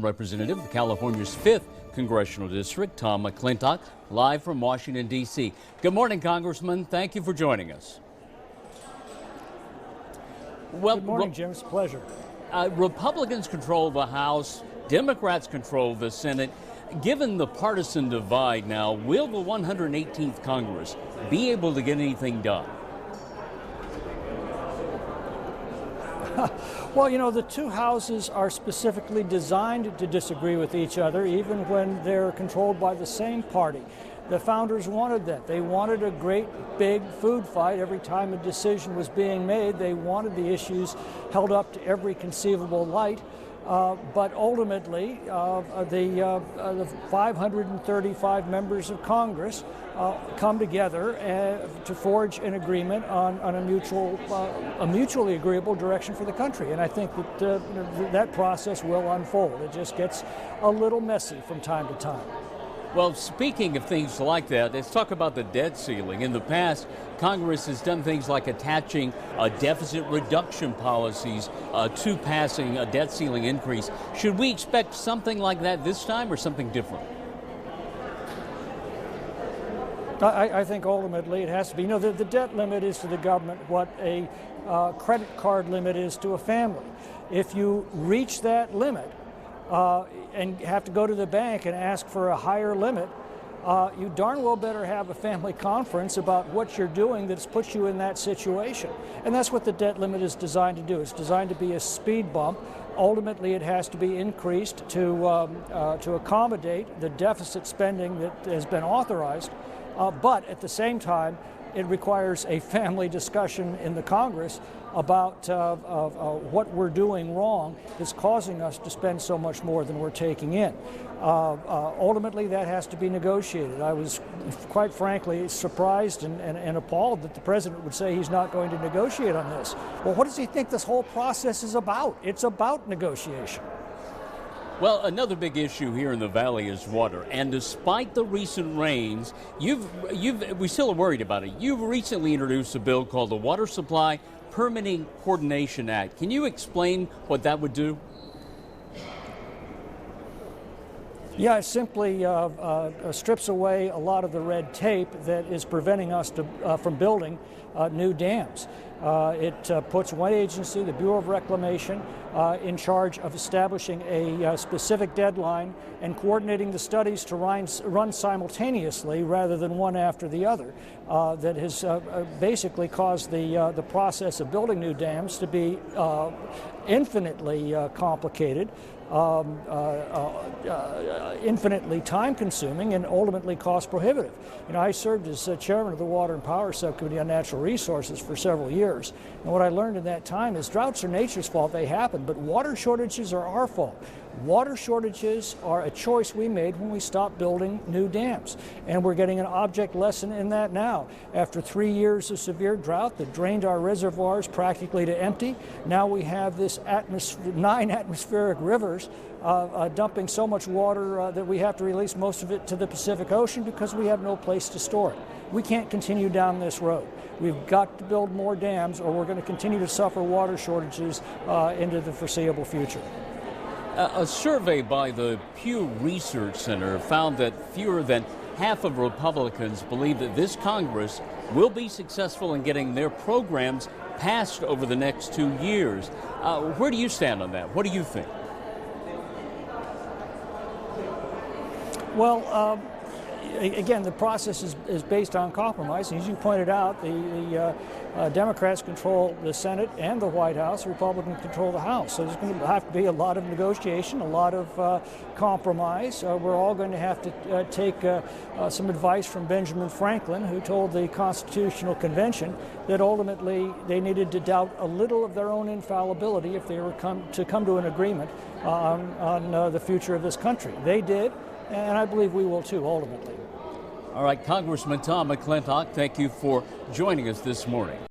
representative of California's 5th Congressional District, Tom McClintock, live from Washington, D.C. Good morning, Congressman. Thank you for joining us. Well, good morning, Jim. It's a pleasure. Republicans control the House. Democrats control the Senate. Given the partisan divide now, will the 118th Congress be able to get anything done? Well, you know, the two houses are specifically designed to disagree with each other, even when they're controlled by the same party. The founders wanted that. They wanted a great big food fight every time a decision was being made. They wanted the issues held up to every conceivable light. But ultimately, the 535 members of Congress come together to forge an agreement on a mutually agreeable direction for the country. And I think that that process will unfold. It just gets a little messy from time to time. Well, speaking of things like that, let's talk about the debt ceiling. In the past, Congress has done things like attaching deficit reduction policies to passing a debt ceiling increase. Should we expect something like that this time or something different? I think ultimately it has to be. You know, the debt limit is to the government what a credit card limit is to a family. If you reach that limit, and have to go to the bank and ask for a higher limit, you darn well better have a family conference about what you're doing that's put you in that situation. And that's what the debt limit is designed to do. It's designed to be a speed bump. Ultimately, it has to be increased to accommodate the deficit spending that has been authorized. But at the same time, it requires a family discussion in the Congress about what we're doing wrong that's causing us to spend so much more than we're taking in. Ultimately, that has to be negotiated. I was, quite frankly, surprised and appalled that the president would say he's not going to negotiate on this. Well, what does he think this whole process is about? It's about negotiation. Well, another big issue here in the Valley is water, and despite the recent rains, we still are worried about it. You've recently introduced a bill called the Water Supply Permitting Coordination Act. Can you explain what that would do? Yeah, it simply strips away a lot of the red tape that is preventing us from building new dams. It puts one agency, the Bureau of Reclamation, in charge of establishing a specific deadline and coordinating the studies to run simultaneously rather than one after the other. That has basically caused the process of building new dams to be infinitely complicated, infinitely time-consuming, and ultimately cost-prohibitive. You know, I served as chairman of the Water and Power Subcommittee on Natural Resources for several years, and what I learned in that time is droughts are nature's fault, they happen, but water shortages are our fault. Water shortages are a choice we made when we stopped building new dams, and we're getting an object lesson in that now. After 3 years of severe drought that drained our reservoirs practically to empty, now we have this 9 atmospheric rivers dumping so much water that we have to release most of it to the Pacific Ocean because we have no place to store it. We can't continue down this road. We've got to build more dams or we're going to continue to suffer water shortages into the foreseeable future. A survey by the Pew Research Center found that fewer than half of Republicans believe that this Congress will be successful in getting their programs passed over the next 2 years. Where do you stand on that? What do you think? Well, again, the process is based on compromise. As you pointed out, the Democrats control the Senate and the White House. Republicans control the House. So there's going to have to be a lot of negotiation, a lot of compromise. We're all going to have to take some advice from Benjamin Franklin, who told the Constitutional Convention that ultimately they needed to doubt a little of their own infallibility if they were to come to an agreement on the future of this country. They did. And I believe we will too, ultimately. All right, Congressman Tom McClintock, thank you for joining us this morning.